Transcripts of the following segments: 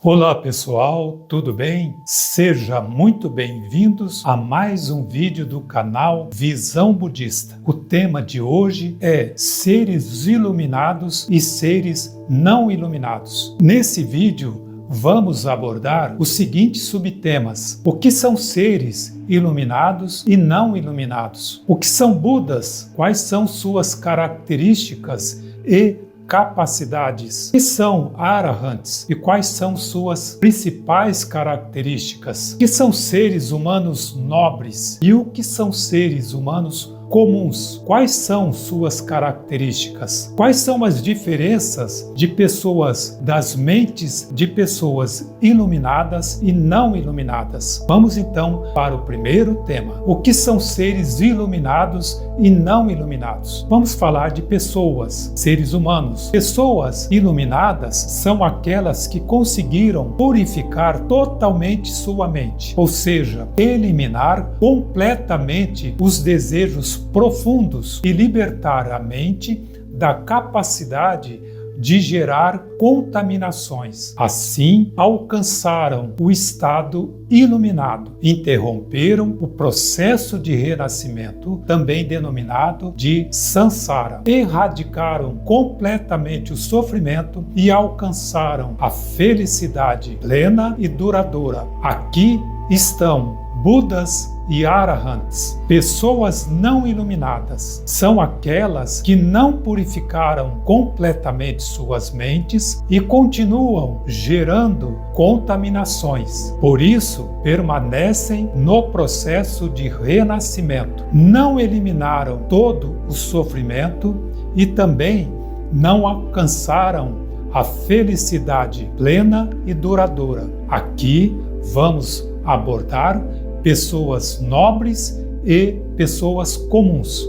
Olá pessoal, tudo bem? Sejam muito bem-vindos a mais um vídeo do canal Visão Budista. O tema de hoje é seres iluminados e seres não iluminados. Nesse vídeo vamos abordar os seguintes subtemas: o que são seres iluminados e não iluminados? O que são Budas? Quais são suas características e capacidades? O que são Arahants e quais são suas principais características? O que são seres humanos nobres e o que são seres humanos comuns? Quais são suas características? Quais são as diferenças de pessoas, das mentes de pessoas iluminadas e não iluminadas? Vamos então para o primeiro tema. O que são seres iluminados e não iluminados? Vamos falar de pessoas, seres humanos. Pessoas iluminadas são aquelas que conseguiram purificar totalmente sua mente, ou seja, eliminar completamente os desejos profundos e libertar a mente da capacidade de gerar contaminações. Assim, alcançaram o estado iluminado, interromperam o processo de renascimento, também denominado de samsara, erradicaram completamente o sofrimento e alcançaram a felicidade plena e duradoura. Aqui estão Budas e Arahants. Pessoas não iluminadas são aquelas que não purificaram completamente suas mentes e continuam gerando contaminações. Por isso, permanecem no processo de renascimento. Não eliminaram todo o sofrimento e também não alcançaram a felicidade plena e duradoura. Aqui vamos abordar pessoas nobres e pessoas comuns.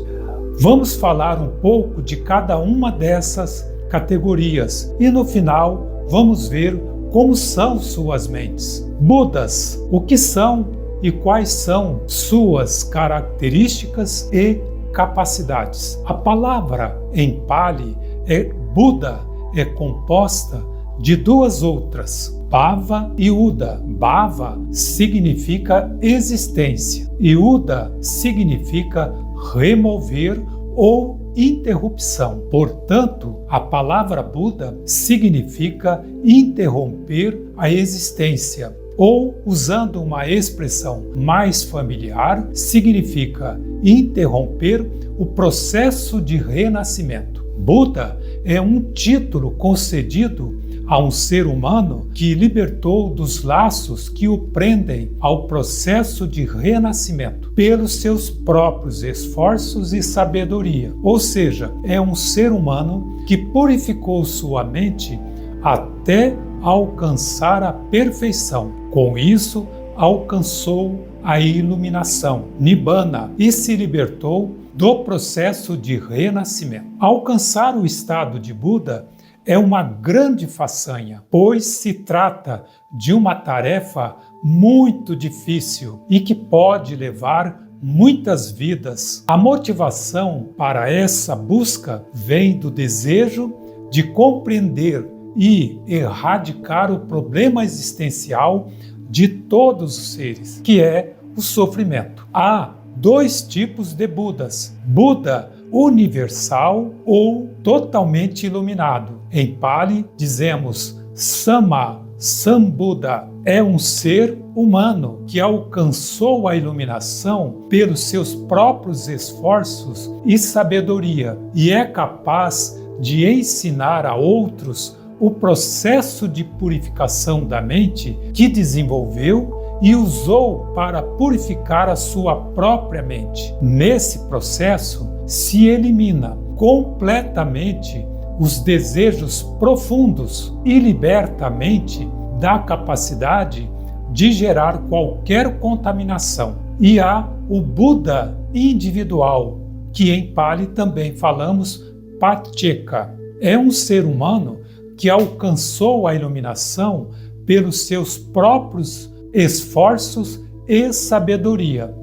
Vamos falar um pouco de cada uma dessas categorias e no final vamos ver como são suas mentes. Budas, o que são e quais são suas características e capacidades? A palavra em Pali Buda é composta de duas outras, Bhava e Uda. Bhava significa existência e Uda significa remover ou interrupção. Portanto, a palavra Buda significa interromper a existência, ou, usando uma expressão mais familiar, significa interromper o processo de renascimento. Buda é um título concedido a um ser humano que libertou dos laços que o prendem ao processo de renascimento pelos seus próprios esforços e sabedoria. Ou seja, é um ser humano que purificou sua mente até alcançar a perfeição. Com isso, alcançou a iluminação, Nibbana, e se libertou do processo de renascimento. Alcançar o estado de Buda é uma grande façanha, pois se trata de uma tarefa muito difícil e que pode levar muitas vidas. A motivação para essa busca vem do desejo de compreender e erradicar o problema existencial de todos os seres, que é o sofrimento. Há dois tipos de Budas: Buda universal ou totalmente iluminado. Em Pali dizemos Sambuddha. É um ser humano que alcançou a iluminação pelos seus próprios esforços e sabedoria e é capaz de ensinar a outros o processo de purificação da mente que desenvolveu e usou para purificar a sua própria mente. Nesse processo, se elimina completamente os desejos profundos e liberta a mente da capacidade de gerar qualquer contaminação. E há o Buda individual, que em Pali também falamos Pacceka. É um ser humano que alcançou a iluminação pelos seus próprios esforços e sabedoria,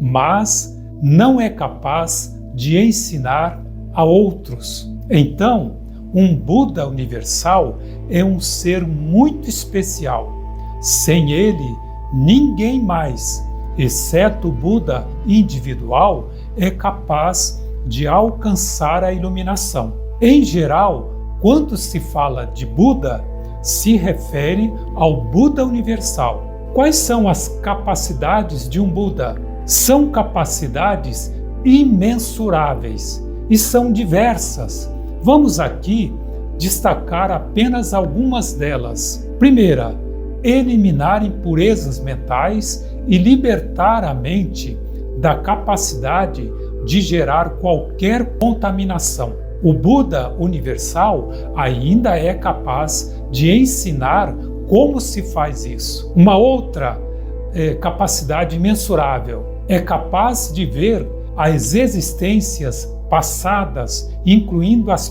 mas não é capaz de ensinar a outros. Então, um Buda universal é um ser muito especial. Sem ele, ninguém mais, exceto o Buda individual, é capaz de alcançar a iluminação. Em geral, quando se fala de Buda, se refere ao Buda universal. Quais são as capacidades de um Buda? São capacidades imensuráveis e são diversas. Vamos aqui destacar apenas algumas delas. Primeira, eliminar impurezas mentais e libertar a mente da capacidade de gerar qualquer contaminação. O Buda universal ainda é capaz de ensinar como se faz isso. Uma outra capacidade imensurável é capaz de ver as existências passadas, incluindo as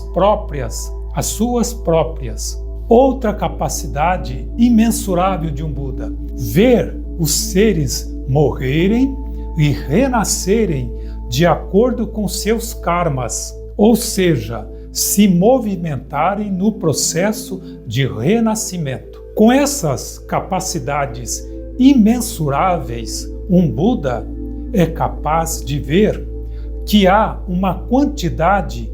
suas próprias. Outra capacidade imensurável de um Buda: ver os seres morrerem e renascerem de acordo com seus karmas, ou seja, se movimentarem no processo de renascimento. Com essas capacidades imensuráveis, um Buda é capaz de ver que há uma quantidade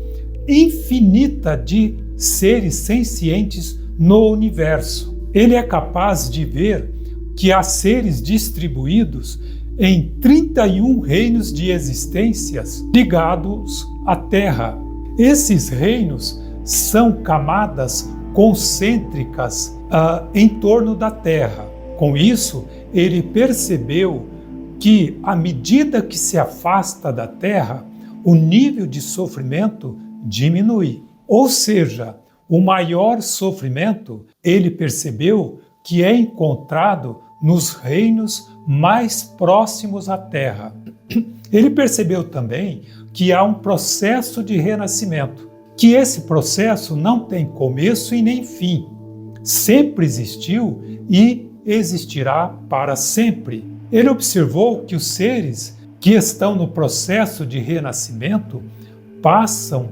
infinita de seres sencientes no universo. Ele é capaz de ver que há seres distribuídos em 31 reinos de existências ligados à Terra. Esses reinos são camadas concêntricas em torno da Terra. Com isso, ele percebeu que, à medida que se afasta da Terra, o nível de sofrimento diminui. Ou seja, o maior sofrimento, ele percebeu que é encontrado nos reinos mais próximos à Terra. Ele percebeu também que há um processo de renascimento, que esse processo não tem começo e nem fim. Sempre existiu e existirá para sempre. Ele observou que os seres que estão no processo de renascimento passam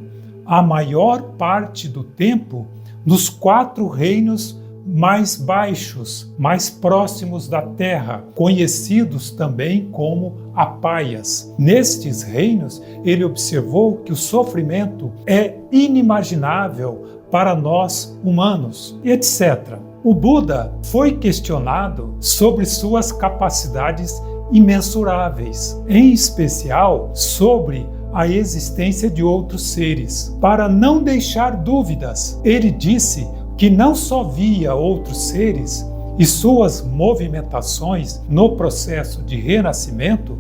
a maior parte do tempo nos 4 reinos mais baixos, mais próximos da Terra, conhecidos também como apaias. Nestes reinos, ele observou que o sofrimento é inimaginável para nós humanos, etc. O Buda foi questionado sobre suas capacidades imensuráveis, em especial sobre a existência de outros seres. Para não deixar dúvidas, ele disse que não só via outros seres e suas movimentações no processo de renascimento,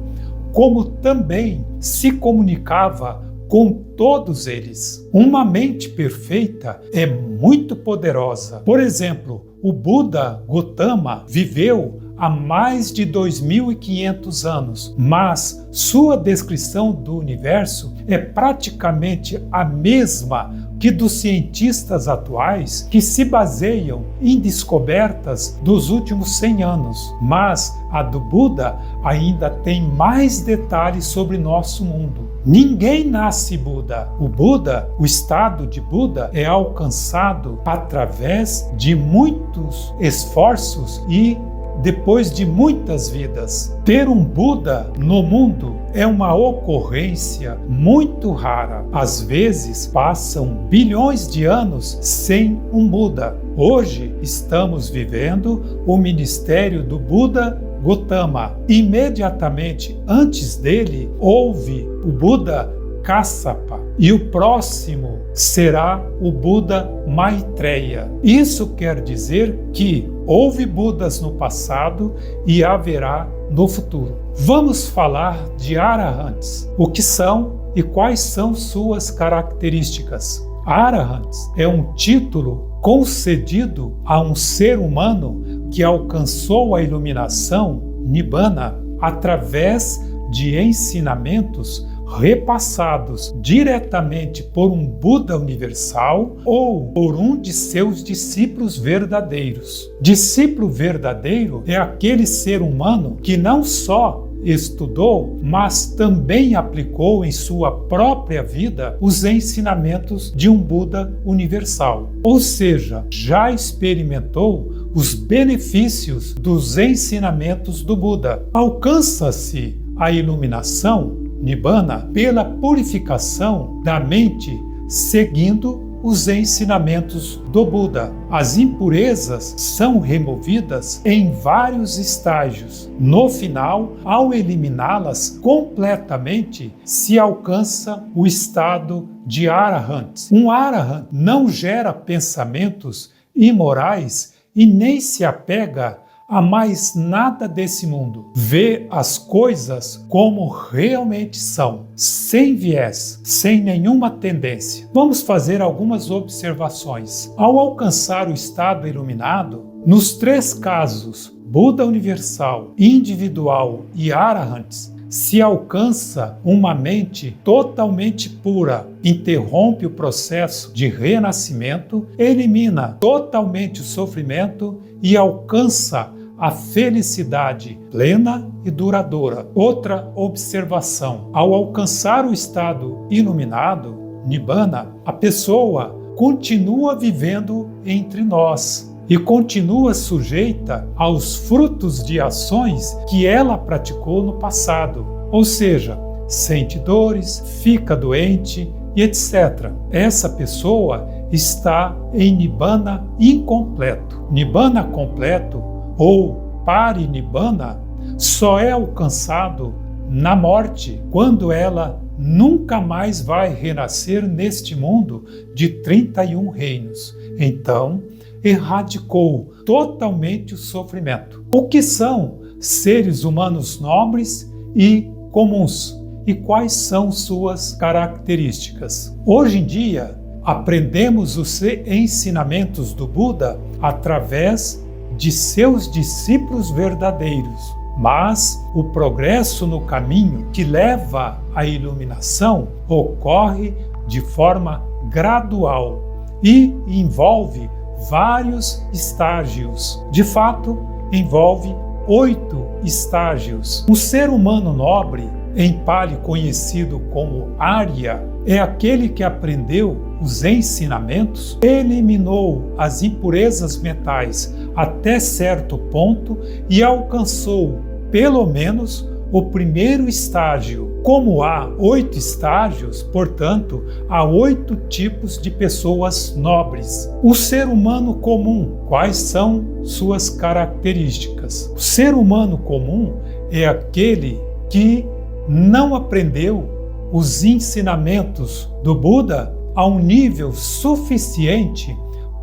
como também se comunicava com todos eles. Uma mente perfeita é muito poderosa. Por exemplo, o Buda Gautama viveu há mais de 2.500 anos, mas sua descrição do universo é praticamente a mesma que dos cientistas atuais, que se baseiam em descobertas dos últimos 100 anos. Mas a do Buda ainda tem mais detalhes sobre nosso mundo. Ninguém nasce Buda. O Buda, o estado de Buda, é alcançado através de muitos esforços e depois de muitas vidas. Ter um Buda no mundo é uma ocorrência muito rara. Às vezes passam bilhões de anos sem um Buda. Hoje estamos vivendo o ministério do Buda Gautama. Imediatamente antes dele houve o Buda Kassapa e o próximo será o Buda Maitreya. Isso quer dizer que houve Budas no passado e haverá no futuro. Vamos falar de Arahants. O que são e quais são suas características? Arahants é um título concedido a um ser humano que alcançou a iluminação Nibbana através de ensinamentos repassados diretamente por um Buda universal ou por um de seus discípulos verdadeiros. Discípulo verdadeiro é aquele ser humano que não só estudou, mas também aplicou em sua própria vida os ensinamentos de um Buda universal. Ou seja, já experimentou os benefícios dos ensinamentos do Buda. Alcança-se a iluminação, Nibbana, pela purificação da mente, seguindo os ensinamentos do Buda. As impurezas são removidas em vários estágios. No final, ao eliminá-las completamente, se alcança o estado de Arahant. Um Arahant não gera pensamentos imorais e nem se apega a mais nada desse mundo. Vê as coisas como realmente são, sem viés, sem nenhuma tendência. Vamos fazer algumas observações. Ao alcançar o estado iluminado, nos 3 casos, Buda universal, individual e Arahants, se alcança uma mente totalmente pura, interrompe o processo de renascimento, elimina totalmente o sofrimento e alcança a felicidade plena e duradoura. Outra observação: ao alcançar o estado iluminado, Nibbana, a pessoa continua vivendo entre nós e continua sujeita aos frutos de ações que ela praticou no passado, ou seja, sente dores, fica doente e etc. Essa pessoa está em Nibbana incompleto. Nibbana completo ou Parinibbana só é alcançado na morte, quando ela nunca mais vai renascer neste mundo de 31 reinos. Então, erradicou totalmente o sofrimento. O que são seres humanos nobres e comuns? E quais são suas características? Hoje em dia, aprendemos os ensinamentos do Buda através de seus discípulos verdadeiros, mas o progresso no caminho que leva à iluminação ocorre de forma gradual e envolve vários estágios. De fato, envolve 8 estágios. Um ser humano nobre, em Pali conhecido como Arya, é aquele que aprendeu os ensinamentos, eliminou as impurezas mentais até certo ponto e alcançou, pelo menos, o primeiro estágio. Como há 8 estágios, portanto, há 8 tipos de pessoas nobres. O ser humano comum, quais são suas características? O ser humano comum é aquele que não aprendeu os ensinamentos do Buda a um nível suficiente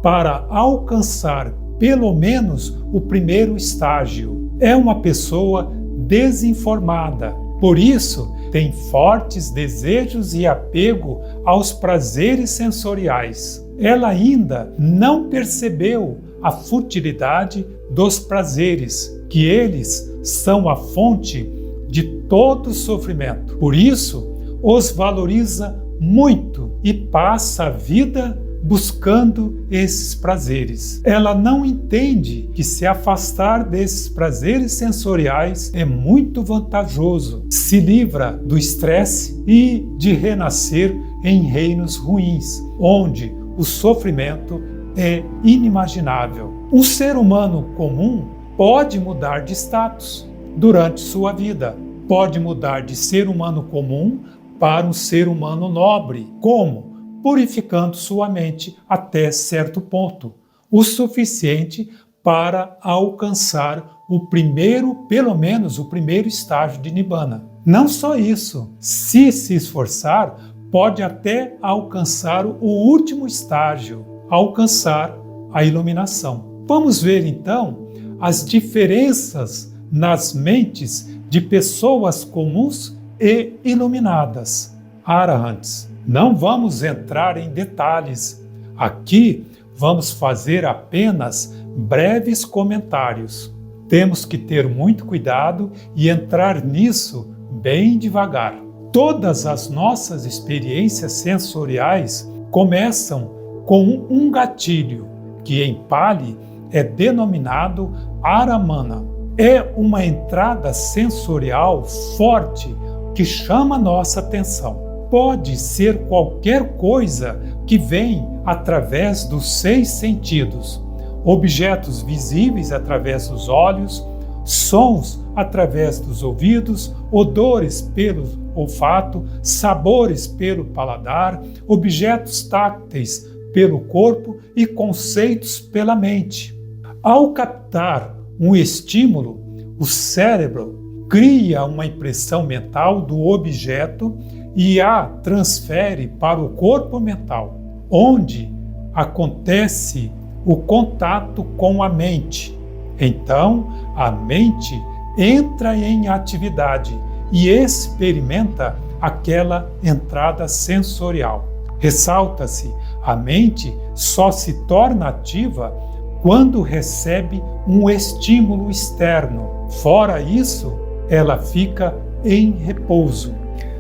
para alcançar pelo menos o primeiro estágio. É uma pessoa desinformada, por isso tem fortes desejos e apego aos prazeres sensoriais. Ela ainda não percebeu a futilidade dos prazeres, que eles são a fonte de todo sofrimento. Por isso, os valoriza muito e passa a vida buscando esses prazeres. Ela não entende que se afastar desses prazeres sensoriais é muito vantajoso. Se livra do estresse e de renascer em reinos ruins, onde o sofrimento é inimaginável. Um ser humano comum pode mudar de status durante sua vida. Pode mudar de ser humano comum para um ser humano nobre. Como? Purificando sua mente até certo ponto, o suficiente para alcançar o primeiro, pelo menos o primeiro estágio de Nibbana. Não só isso, se esforçar, pode até alcançar o último estágio, alcançar a iluminação. Vamos ver então as diferenças nas mentes de pessoas comuns e iluminadas, Arahants. Não vamos entrar em detalhes. Aqui vamos fazer apenas breves comentários. Temos que ter muito cuidado e entrar nisso bem devagar. Todas as nossas experiências sensoriais começam com um gatilho, que em Pali é denominado Aramana. é uma entrada sensorial forte que chama nossa atenção. Pode ser qualquer coisa que vem através dos 6 sentidos: objetos visíveis através dos olhos, sons através dos ouvidos, odores pelo olfato, sabores pelo paladar, objetos táteis pelo corpo e conceitos pela mente. Ao captar um estímulo, o cérebro cria uma impressão mental do objeto e a transfere para o corpo mental, onde acontece o contato com a mente. Então, a mente entra em atividade e experimenta aquela entrada sensorial. Ressalta-se, a mente só se torna ativa quando recebe um estímulo externo. Fora isso, ela fica em repouso.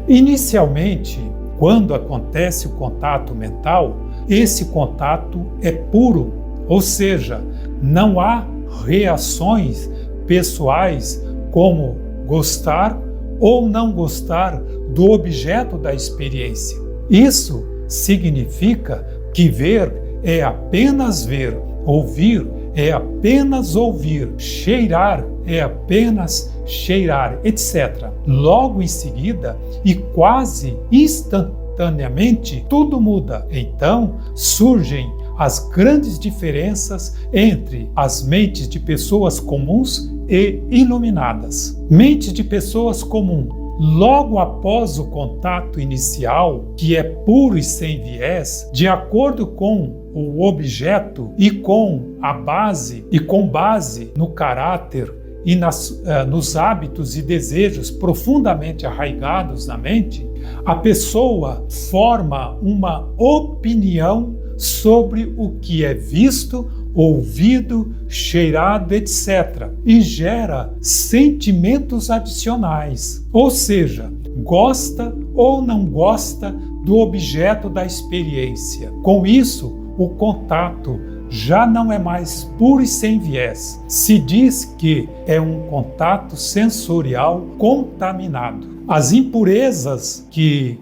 Inicialmente, quando acontece o contato mental, esse contato é puro, ou seja, não há reações pessoais como gostar ou não gostar do objeto da experiência. Isso significa que ver é apenas ver, ouvir é apenas ouvir, cheirar é apenas cheirar, etc. Logo em seguida, e quase instantaneamente, tudo muda. Então surgem as grandes diferenças entre as mentes de pessoas comuns e iluminadas. Mente de pessoas comuns. Logo após o contato inicial, que é puro e sem viés, de acordo com o objeto e com base no caráter e nos hábitos e desejos profundamente arraigados na mente, a pessoa forma uma opinião sobre o que é visto, ouvido, cheirado, etc. e gera sentimentos adicionais, ou seja, gosta ou não gosta do objeto da experiência. Com isso, o contato já não é mais puro e sem viés. Se diz que é um contato sensorial contaminado. As impurezas que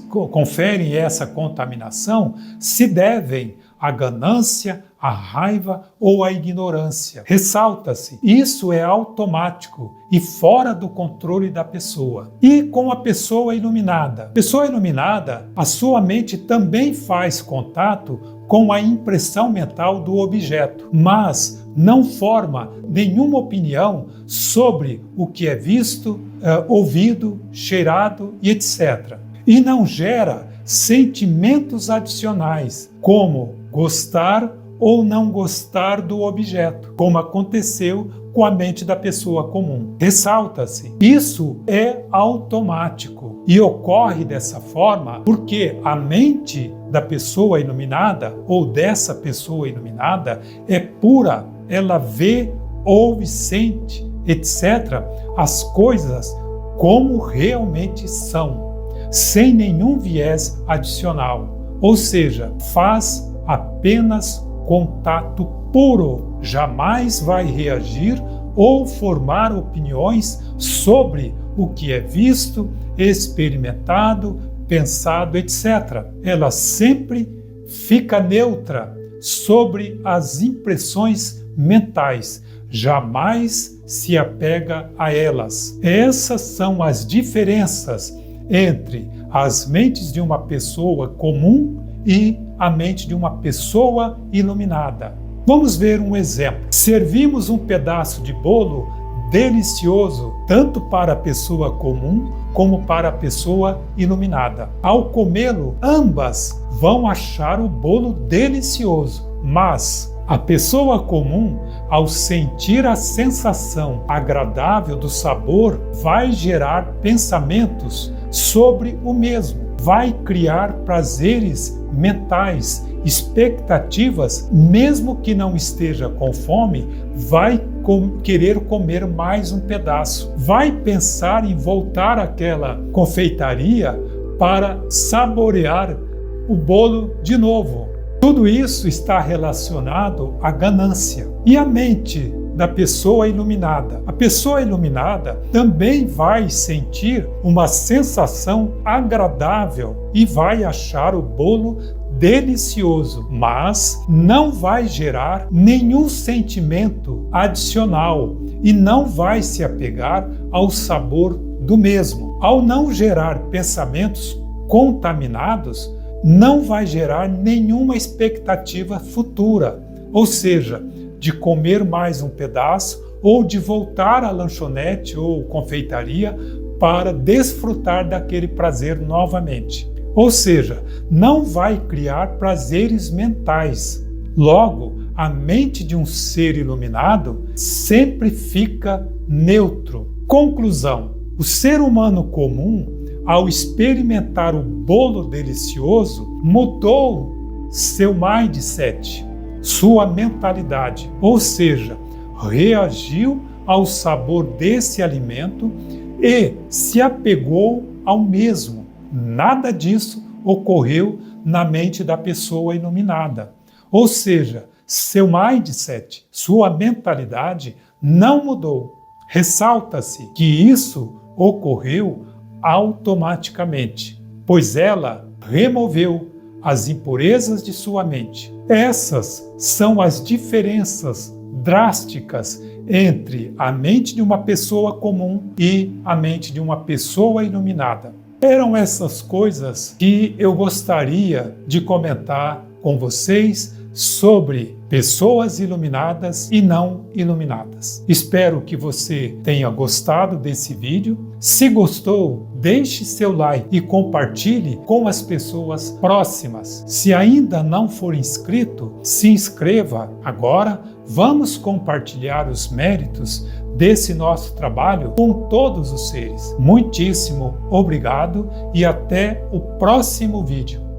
conferem essa contaminação se devem à ganância, à raiva ou à ignorância. Ressalta-se, isso é automático e fora do controle da pessoa. E com a pessoa iluminada? Pessoa iluminada, a sua mente também faz contato com a impressão mental do objeto, mas não forma nenhuma opinião sobre o que é visto, ouvido, cheirado e etc. E não gera sentimentos adicionais, como gostar ou não gostar do objeto, como aconteceu com a mente da pessoa comum. Ressalta-se, isso é automático e ocorre dessa forma porque a mente da pessoa iluminada ou dessa pessoa iluminada é pura, ela vê, ouve, sente, etc., as coisas como realmente são, sem nenhum viés adicional, ou seja, faz apenas contato puro, jamais vai reagir ou formar opiniões sobre o que é visto, experimentado, pensado, etc. Ela sempre fica neutra sobre as impressões mentais, jamais se apega a elas. Essas são as diferenças entre as mentes de uma pessoa comum e a mente de uma pessoa iluminada. Vamos ver um exemplo. Servimos um pedaço de bolo delicioso tanto para a pessoa comum como para a pessoa iluminada. Ao comê-lo, ambas vão achar o bolo delicioso, mas a pessoa comum, ao sentir a sensação agradável do sabor, vai gerar pensamentos sobre o mesmo, vai criar prazeres mentais, expectativas, mesmo que não esteja com fome, vai querer comer mais um pedaço, vai pensar em voltar àquela confeitaria para saborear o bolo de novo. Tudo isso está relacionado à ganância. E a mente da pessoa iluminada. A pessoa iluminada também vai sentir uma sensação agradável e vai achar o bolo delicioso, mas não vai gerar nenhum sentimento adicional e não vai se apegar ao sabor do mesmo. Ao não gerar pensamentos contaminados, não vai gerar nenhuma expectativa futura, ou seja, de comer mais um pedaço ou de voltar à lanchonete ou confeitaria para desfrutar daquele prazer novamente. Ou seja, não vai criar prazeres mentais. Logo, a mente de um ser iluminado sempre fica neutro. Conclusão: o ser humano comum, ao experimentar o bolo delicioso, mudou seu mindset, sua mentalidade, ou seja, reagiu ao sabor desse alimento e se apegou ao mesmo. Nada disso ocorreu na mente da pessoa iluminada. Ou seja, seu mindset, sua mentalidade não mudou. Ressalta-se que isso ocorreu automaticamente, pois ela removeu as impurezas de sua mente. Essas são as diferenças drásticas entre a mente de uma pessoa comum e a mente de uma pessoa iluminada. Eram essas coisas que eu gostaria de comentar com vocês sobre pessoas iluminadas e não iluminadas. Espero que você tenha gostado desse vídeo. Se gostou, deixe seu like e compartilhe com as pessoas próximas. Se ainda não for inscrito, se inscreva agora. Vamos compartilhar os méritos desse nosso trabalho com todos os seres. Muitíssimo obrigado e até o próximo vídeo.